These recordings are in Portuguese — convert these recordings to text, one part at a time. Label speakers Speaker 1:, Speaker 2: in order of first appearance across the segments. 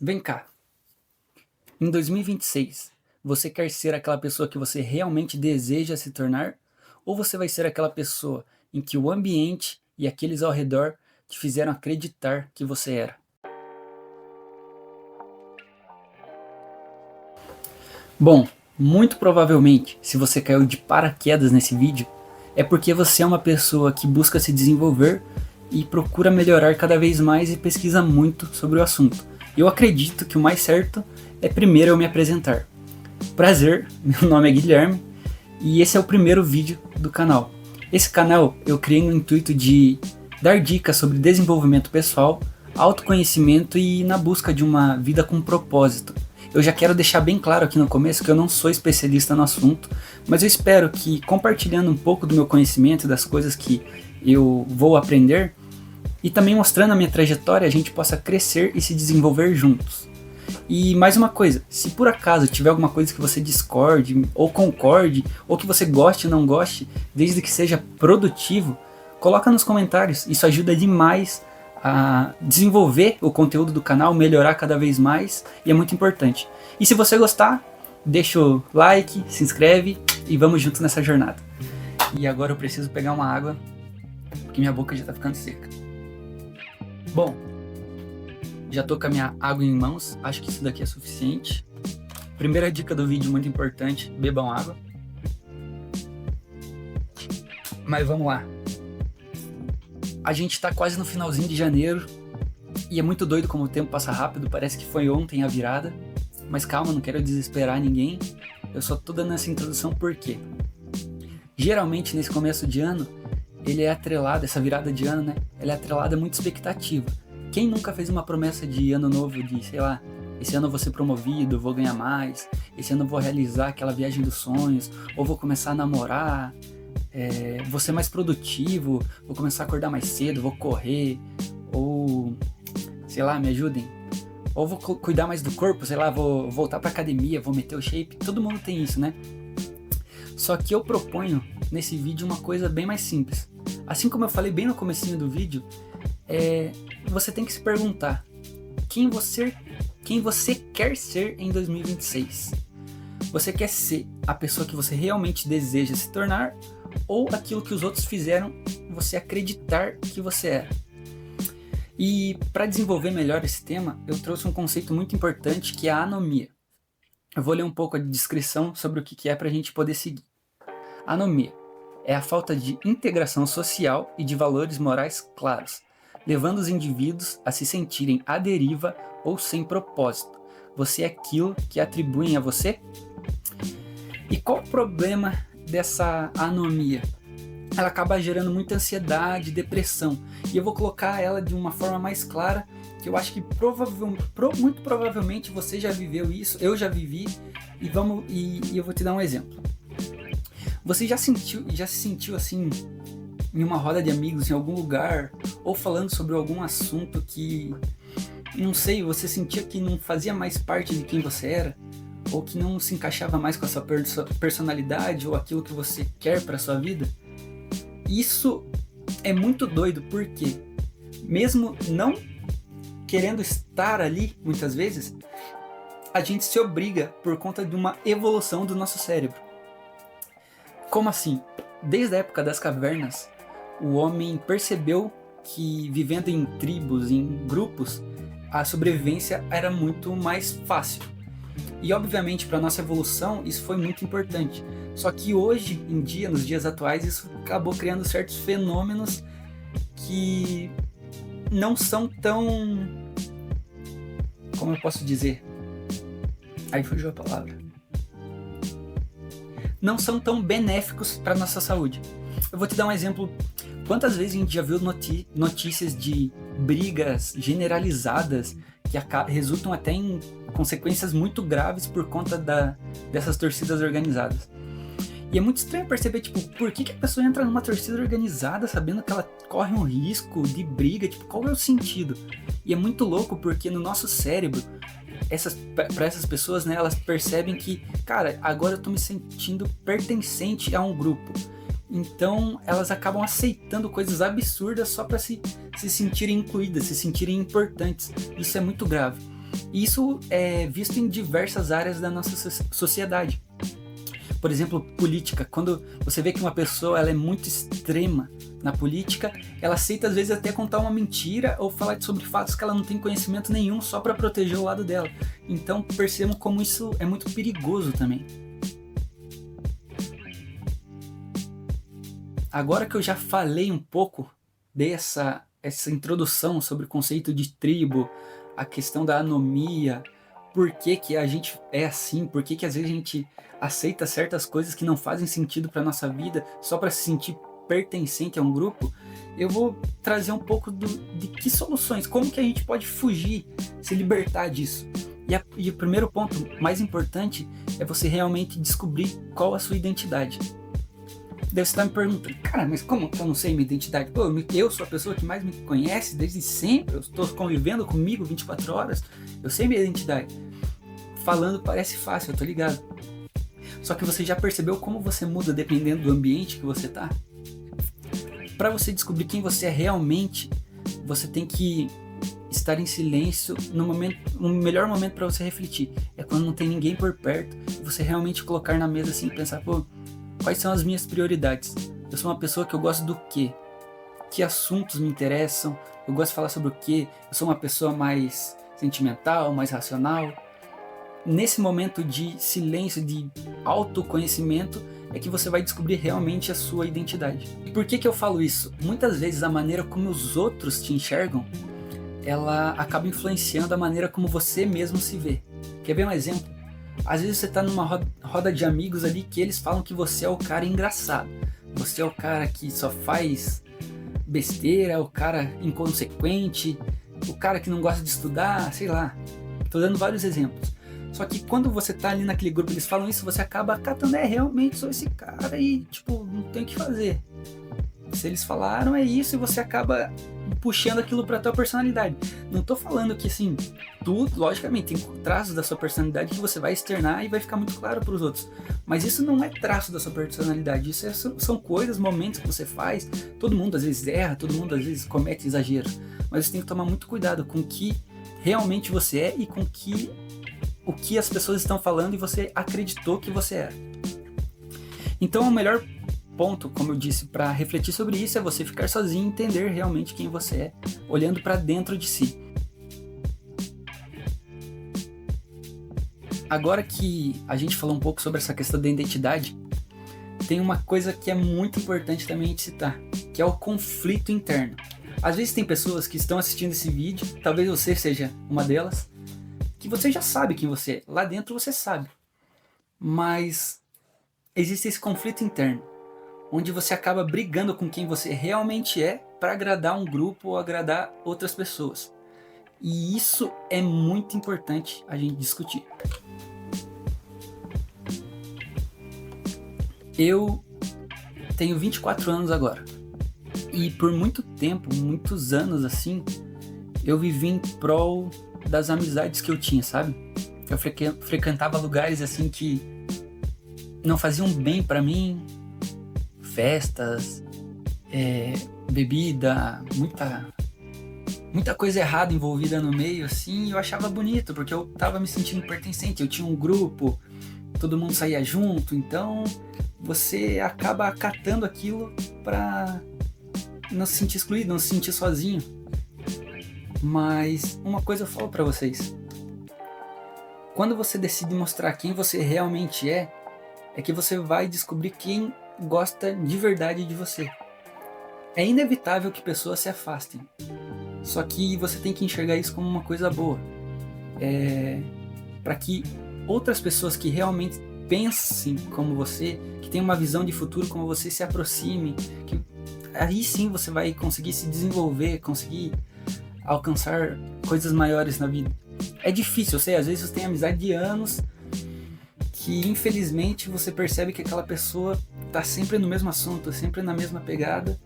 Speaker 1: Vem cá, em 2026, você quer ser aquela pessoa que você realmente deseja se tornar? Ou você vai ser aquela pessoa em que o ambiente e aqueles ao redor te fizeram acreditar que você era? Bom, muito provavelmente, se você caiu de paraquedas nesse vídeo, é porque você é uma pessoa que busca se desenvolver e procura melhorar cada vez mais e pesquisa muito sobre o assunto. Eu acredito que o mais certo é primeiro eu me apresentar. Prazer, meu nome é Guilherme e esse é o primeiro vídeo do canal. Esse canal eu criei no intuito de dar dicas sobre desenvolvimento pessoal, autoconhecimento e na busca de uma vida com propósito. Eu já quero deixar bem claro aqui no começo que eu não sou especialista no assunto, mas eu espero que compartilhando um pouco do meu conhecimento e das coisas que eu vou aprender e também mostrando a minha trajetória, a gente possa crescer e se desenvolver juntos. E mais uma coisa, se por acaso tiver alguma coisa que você discorde, ou concorde, ou que você goste ou não goste, desde que seja produtivo, coloca nos comentários, isso ajuda demais a desenvolver o conteúdo do canal, melhorar cada vez mais, e é muito importante. E se você gostar, deixa o like, se inscreve e vamos juntos nessa jornada. E agora eu preciso pegar uma água, porque minha boca já tá ficando seca. Bom, já tô com a minha água em mãos, acho que isso daqui é suficiente. Primeira dica do vídeo muito importante, bebam água. Mas vamos lá. A gente tá quase no finalzinho de janeiro e é muito doido como o tempo passa rápido, parece que foi ontem a virada. Mas calma, não quero desesperar ninguém, eu só tô dando essa introdução porque geralmente nesse começo de ano, ele é atrelado, essa virada de ano, né? Ela é atrelada a muita expectativa. Quem nunca fez uma promessa de ano novo, de, sei lá, esse ano eu vou ser promovido, vou ganhar mais, esse ano eu vou realizar aquela viagem dos sonhos, ou vou começar a namorar, vou ser mais produtivo, vou começar a acordar mais cedo, vou correr, ou, sei lá, me ajudem, ou vou cuidar mais do corpo, sei lá, vou voltar pra academia, vou meter o shape, todo mundo tem isso, né? Só que eu proponho nesse vídeo uma coisa bem mais simples. Assim como eu falei bem no comecinho do vídeo, você tem que se perguntar quem você quer ser em 2026. Você quer ser a pessoa que você realmente deseja se tornar ou aquilo que os outros fizeram você acreditar que você era? E para desenvolver melhor esse tema, eu trouxe um conceito muito importante que é a anomia. Eu vou ler um pouco a descrição sobre o que é para a gente poder seguir. Anomia é a falta de integração social e de valores morais claros, levando os indivíduos a se sentirem à deriva ou sem propósito. Você é aquilo que atribuem a você? E qual o problema dessa anomia? Ela acaba gerando muita ansiedade, depressão. E eu vou colocar ela de uma forma mais clara, que eu acho que muito provavelmente você já viveu isso, eu já vivi, e eu vou te dar um exemplo. Você já se sentiu assim em uma roda de amigos em algum lugar, ou falando sobre algum assunto que, não sei, você sentia que não fazia mais parte de quem você era, ou que não se encaixava mais com a sua personalidade ou aquilo que você quer para sua vida? Isso é muito doido porque, mesmo não querendo estar ali, muitas vezes, a gente se obriga por conta de uma evolução do nosso cérebro. Como assim? Desde a época das cavernas, o homem percebeu que vivendo em tribos, em grupos, a sobrevivência era muito mais fácil. E obviamente para nossa evolução isso foi muito importante. Só que hoje em dia, nos dias atuais, isso acabou criando certos fenômenos que não são tão... Como eu posso dizer? Aí fugiu a palavra. Não são tão benéficos para nossa saúde. Eu vou te dar um exemplo. Quantas vezes a gente já viu notícias de brigas generalizadas que resultam até em consequências muito graves por conta dessas torcidas organizadas? E é muito estranho perceber, tipo, por que a pessoa entra numa torcida organizada sabendo que ela corre um risco de briga? Tipo, qual é o sentido? E é muito louco porque no nosso cérebro, para essas pessoas, né, elas percebem que, cara, agora eu tô me sentindo pertencente a um grupo. Então elas acabam aceitando coisas absurdas só para se sentirem incluídas, se sentirem importantes. Isso é muito grave. E isso é visto em diversas áreas da nossa sociedade. Por exemplo, política. Quando você vê que uma pessoa ela é muito extrema na política, ela aceita às vezes até contar uma mentira ou falar sobre fatos que ela não tem conhecimento nenhum só para proteger o lado dela. Então percebam como isso é muito perigoso também. Agora que eu já falei um pouco dessa introdução sobre o conceito de tribo, a questão da anomia, por que a gente é assim, por que às vezes a gente aceita certas coisas que não fazem sentido para nossa vida só para se sentir pertencente a um grupo, eu vou trazer um pouco de que soluções, como que a gente pode fugir, se libertar disso. E o primeiro ponto mais importante é você realmente descobrir qual a sua identidade. Deve estar me perguntando, cara, mas como que eu não sei minha identidade? Pô, eu sou a pessoa que mais me conhece desde sempre, eu estou convivendo comigo 24 horas, eu sei minha identidade. Falando parece fácil, eu tô ligado. Só que você já percebeu como você muda dependendo do ambiente que você tá? Para você descobrir quem você é realmente, você tem que estar em silêncio no melhor momento para você refletir. É quando não tem ninguém por perto, você realmente colocar na mesa assim e pensar, pô, quais são as minhas prioridades? Eu sou uma pessoa que eu gosto do quê? Que assuntos me interessam? Eu gosto de falar sobre o quê? Eu sou uma pessoa mais sentimental, mais racional? Nesse momento de silêncio, de autoconhecimento, é que você vai descobrir realmente a sua identidade. E por que eu falo isso? Muitas vezes a maneira como os outros te enxergam, ela acaba influenciando a maneira como você mesmo se vê. Quer ver um exemplo? Às vezes você está numa roda de amigos ali que eles falam que você é o cara engraçado. Você é o cara que só faz besteira, o cara inconsequente, o cara que não gosta de estudar, sei lá. Tô dando vários exemplos. Só que quando você tá ali naquele grupo, eles falam isso, você acaba acatando, realmente sou esse cara e, tipo, não tem o que fazer. Se eles falaram, é isso, e você acaba puxando aquilo pra tua personalidade. Não tô falando que, assim, tudo, logicamente, tem traços da sua personalidade que você vai externar e vai ficar muito claro pros outros. Mas isso não é traço da sua personalidade, isso são coisas, momentos que você faz. Todo mundo às vezes erra, todo mundo às vezes comete exageros. Mas você tem que tomar muito cuidado com o que realmente você é e com o que as pessoas estão falando e você acreditou que você era. Então o melhor ponto, como eu disse, para refletir sobre isso é você ficar sozinho e entender realmente quem você é, olhando para dentro de si. Agora que a gente falou um pouco sobre essa questão da identidade, tem uma coisa que é muito importante também de citar, que é o conflito interno. Às vezes tem pessoas que estão assistindo esse vídeo, talvez você seja uma delas, que você já sabe quem você é, lá dentro você sabe, mas existe esse conflito interno, onde você acaba brigando com quem você realmente é para agradar um grupo ou agradar outras pessoas. E isso é muito importante a gente discutir. Eu tenho 24 anos agora, e por muito tempo, muitos anos assim, eu vivi em prol das amizades que eu tinha, sabe? Eu frequentava lugares assim que não faziam bem pra mim, festas, bebida, muita coisa errada envolvida no meio, assim, e eu achava bonito, porque eu tava me sentindo pertencente, eu tinha um grupo, todo mundo saía junto, então você acaba acatando aquilo pra não se sentir excluído, não se sentir sozinho. Mas uma coisa eu falo pra vocês, quando você decide mostrar quem você realmente é que você vai descobrir quem gosta de verdade de você. É inevitável que pessoas se afastem, só que você tem que enxergar isso como uma coisa boa, para que outras pessoas que realmente pensem como você, que tenham uma visão de futuro como você, se aproximem, que aí sim você vai conseguir se desenvolver, conseguir alcançar coisas maiores na vida. É difícil, eu sei, às vezes você tem amizade de anos que infelizmente você percebe que aquela pessoa tá sempre no mesmo assunto, sempre na mesma pegada,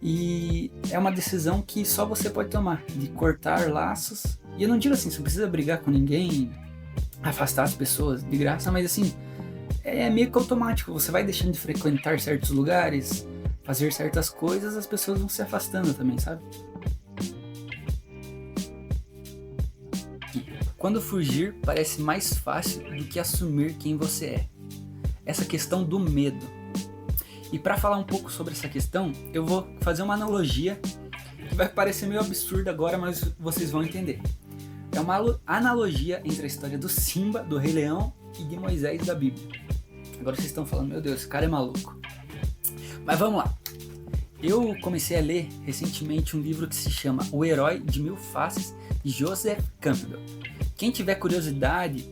Speaker 1: e é uma decisão que só você pode tomar, de cortar laços. E eu não digo assim, você não precisa brigar com ninguém, afastar as pessoas de graça, mas assim, é meio que automático, você vai deixando de frequentar certos lugares, fazer certas coisas, as pessoas vão se afastando também, sabe? quando fugir parece mais fácil do que assumir quem você é. Essa questão do medo. E para falar um pouco sobre essa questão, eu vou fazer uma analogia que vai parecer meio absurda agora, mas vocês vão entender. É uma analogia entre a história do Simba, do Rei Leão e de Moisés da Bíblia. Agora vocês estão falando, meu Deus, esse cara é maluco. Mas vamos lá. Eu comecei a ler recentemente um livro que se chama O Herói de Mil Faces, de Joseph Campbell. Quem tiver curiosidade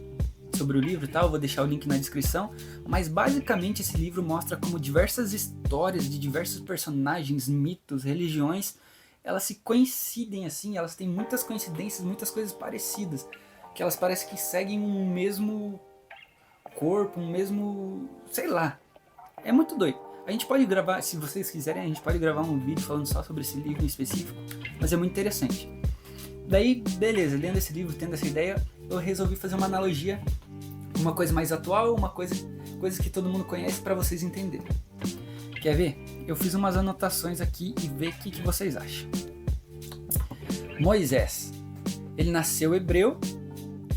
Speaker 1: sobre o livro e tal, eu vou deixar o link na descrição, mas basicamente esse livro mostra como diversas histórias de diversos personagens, mitos, religiões, elas se coincidem assim, elas têm muitas coincidências, muitas coisas parecidas, que elas parecem que seguem um mesmo corpo, um mesmo, sei lá, é muito doido. A gente pode gravar, se vocês quiserem, a gente pode gravar um vídeo falando só sobre esse livro em específico, mas é muito interessante. Daí, beleza, lendo esse livro, tendo essa ideia, eu resolvi fazer uma analogia, uma coisa mais atual, coisas que todo mundo conhece para vocês entenderem. Quer ver? Eu fiz umas anotações aqui e ver o que vocês acham. Moisés, ele nasceu hebreu,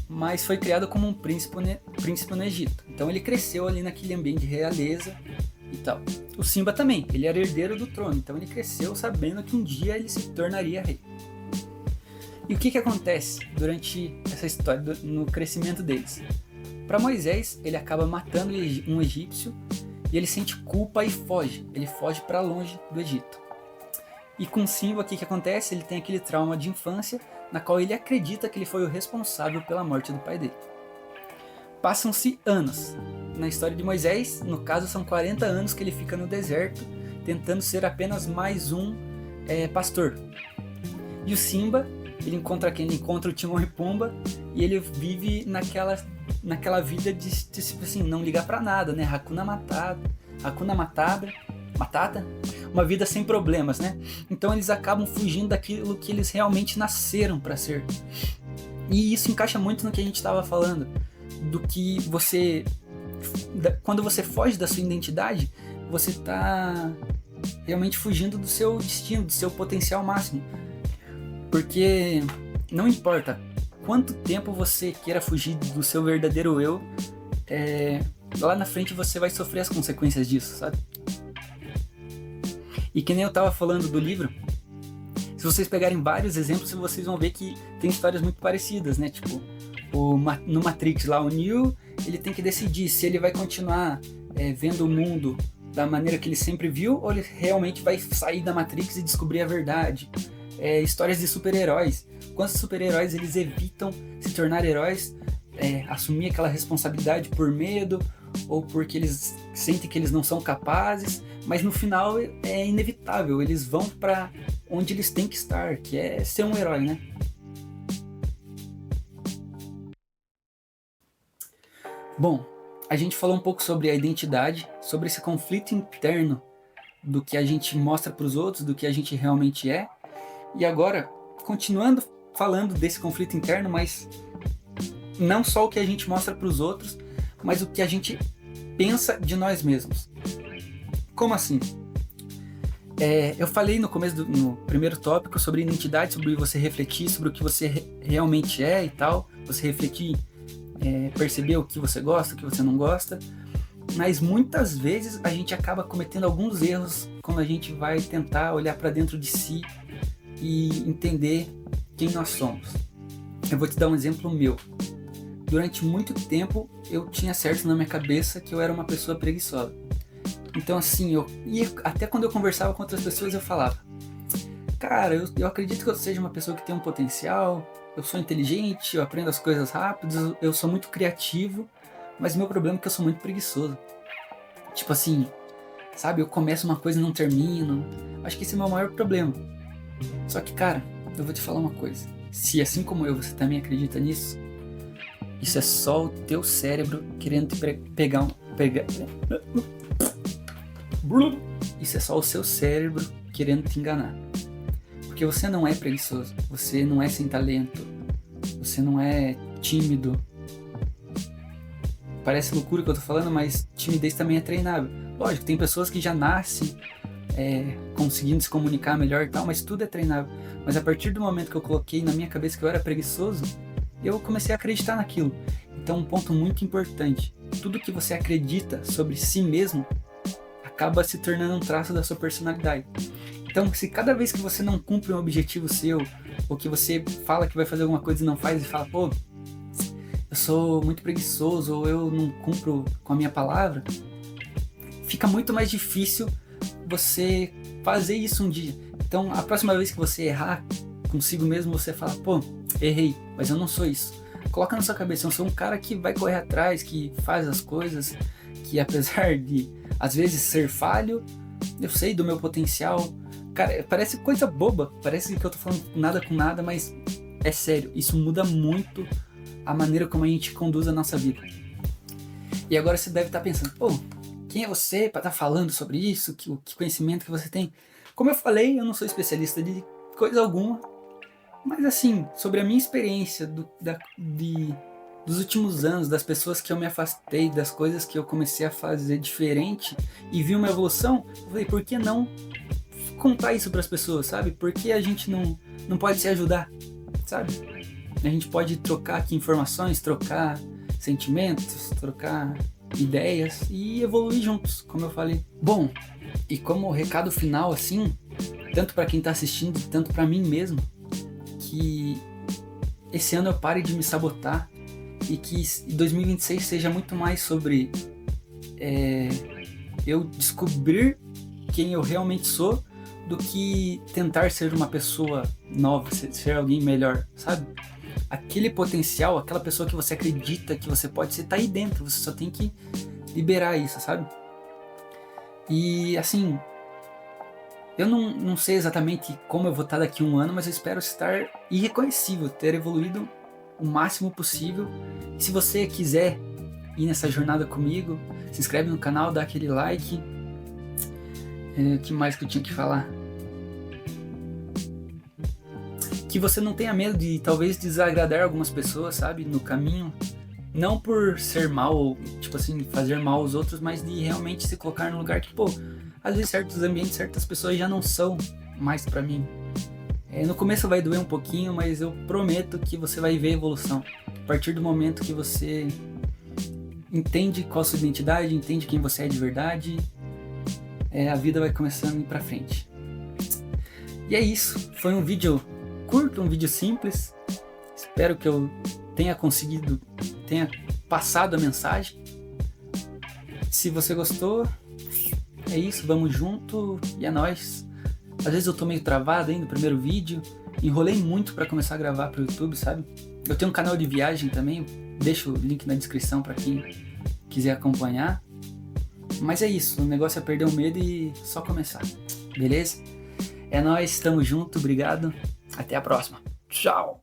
Speaker 1: mas foi criado como um príncipe no Egito. Então ele cresceu ali naquele ambiente de realeza e tal. O Simba também, ele era herdeiro do trono, então ele cresceu sabendo que um dia ele se tornaria rei. E o que acontece durante essa história, no crescimento deles? Para Moisés, ele acaba matando um egípcio e ele sente culpa e foge. Ele foge para longe do Egito. E com Simba, o que acontece? Ele tem aquele trauma de infância, na qual ele acredita que ele foi o responsável pela morte do pai dele. Passam-se anos. Na história de Moisés, no caso, são 40 anos que ele fica no deserto, tentando ser apenas mais um pastor. E o Simba, ele encontra quem? Ele encontra o Timão e Pumba, e ele vive naquela vida de tipo assim, não ligar pra nada, né? Hakuna Matata, uma vida sem problemas, né? Então eles acabam fugindo daquilo que eles realmente nasceram pra ser. E isso encaixa muito no que a gente estava falando, do que quando você foge da sua identidade, você tá realmente fugindo do seu destino, do seu potencial máximo. Porque não importa quanto tempo você queira fugir do seu verdadeiro eu, lá na frente você vai sofrer as consequências disso, sabe? E que nem eu tava falando do livro, se vocês pegarem vários exemplos, vocês vão ver que tem histórias muito parecidas, né? Tipo, no Matrix lá, o Neo, ele tem que decidir se ele vai continuar vendo o mundo da maneira que ele sempre viu, ou ele realmente vai sair da Matrix e descobrir a verdade. Histórias de super-heróis. Quantos super-heróis eles evitam se tornar heróis, assumir aquela responsabilidade por medo, ou porque eles sentem que eles não são capazes, mas no final é inevitável, eles vão para onde eles têm que estar, que é ser um herói, né? Bom, a gente falou um pouco sobre a identidade, sobre esse conflito interno do que a gente mostra para os outros, do que a gente realmente é. E agora, continuando falando desse conflito interno, mas não só o que a gente mostra para os outros, mas o que a gente pensa de nós mesmos. Como assim? Eu falei no começo, no primeiro tópico, sobre identidade, sobre você refletir sobre o que você realmente é e tal, você refletir, perceber o que você gosta, o que você não gosta, mas muitas vezes a gente acaba cometendo alguns erros quando a gente vai tentar olhar para dentro de si e entender quem nós somos. Eu vou te dar um exemplo meu. Durante muito tempo eu tinha certo na minha cabeça que eu era uma pessoa preguiçosa. Então assim, até quando eu conversava com outras pessoas eu falava: cara, eu acredito que eu seja uma pessoa que tem um potencial, eu sou inteligente, eu aprendo as coisas rápido, eu sou muito criativo, mas meu problema é que eu sou muito preguiçoso. Tipo assim, sabe, eu começo uma coisa e não termino. Acho que esse é o meu maior problema. Só que, cara, eu vou te falar uma coisa. Se assim como eu, você também acredita nisso, isso é só o teu cérebro querendo te pegar. Isso é só o seu cérebro querendo te enganar. Porque você não é preguiçoso, você não é sem talento, você não é tímido. Parece loucura que eu tô falando, mas timidez também é treinável. Lógico, tem pessoas que já nascem conseguindo se comunicar melhor e tal, mas tudo é treinável. Mas a partir do momento que eu coloquei na minha cabeça que eu era preguiçoso, eu comecei a acreditar naquilo. Então, um ponto muito importante: tudo que você acredita sobre si mesmo acaba se tornando um traço da sua personalidade. Então, se cada vez que você não cumpre um objetivo seu, ou que você fala que vai fazer alguma coisa e não faz, e fala, pô, eu sou muito preguiçoso, ou eu não cumpro com a minha palavra, fica muito mais difícil você fazer isso um dia. Então, a próxima vez que você errar consigo mesmo, você fala, pô, errei, mas eu não sou isso. Coloca na sua cabeça, eu sou um cara que vai correr atrás, que faz as coisas, que apesar de, às vezes, ser falho, eu sei do meu potencial. Cara, parece coisa boba, parece que eu tô falando nada com nada, mas é sério, isso muda muito a maneira como a gente conduz a nossa vida. E agora você deve estar pensando, pô, quem é você para estar falando sobre isso? Que conhecimento que você tem? Como eu falei, eu não sou especialista de coisa alguma, mas assim, sobre a minha experiência dos últimos anos, das pessoas que eu me afastei, das coisas que eu comecei a fazer diferente e vi uma evolução, eu falei, por que não contar isso para as pessoas, sabe? Por que a gente não pode se ajudar, sabe? A gente pode trocar aqui informações, trocar sentimentos, trocar ideias e evoluir juntos, como eu falei. Bom, e como recado final, assim, tanto para quem tá assistindo, tanto para mim mesmo, que esse ano eu pare de me sabotar e que 2026 seja muito mais sobre eu descobrir quem eu realmente sou do que tentar ser uma pessoa nova, ser alguém melhor, sabe? Aquele potencial, aquela pessoa que você acredita que você pode ser, tá aí dentro, você só tem que liberar isso, sabe? E assim, eu não sei exatamente como eu vou estar daqui a um ano, mas eu espero estar irreconhecível, ter evoluído o máximo possível. E se você quiser ir nessa jornada comigo, se inscreve no canal, dá aquele like. O que mais que eu tinha que falar? Que você não tenha medo de talvez desagradar algumas pessoas, sabe, no caminho. Não por ser mal, ou tipo assim, fazer mal aos outros, mas de realmente se colocar no lugar que, pô, às vezes certos ambientes, certas pessoas já não são mais pra mim. No começo vai doer um pouquinho, mas eu prometo que você vai ver evolução. A partir do momento que você entende qual a sua identidade, entende quem você é de verdade, a vida vai começando a ir pra frente. E é isso, foi um vídeo curto, um vídeo simples. Espero que eu tenha passado a mensagem. Se você gostou, é isso, vamos junto e é nóis. Às vezes eu tô meio travado aí no primeiro vídeo, enrolei muito pra começar a gravar pro YouTube, sabe? Eu tenho um canal de viagem também, deixo o link na descrição pra quem quiser acompanhar. Mas é isso, o negócio é perder o medo e só começar, beleza? É nóis, tamo junto, obrigado, até a próxima, tchau!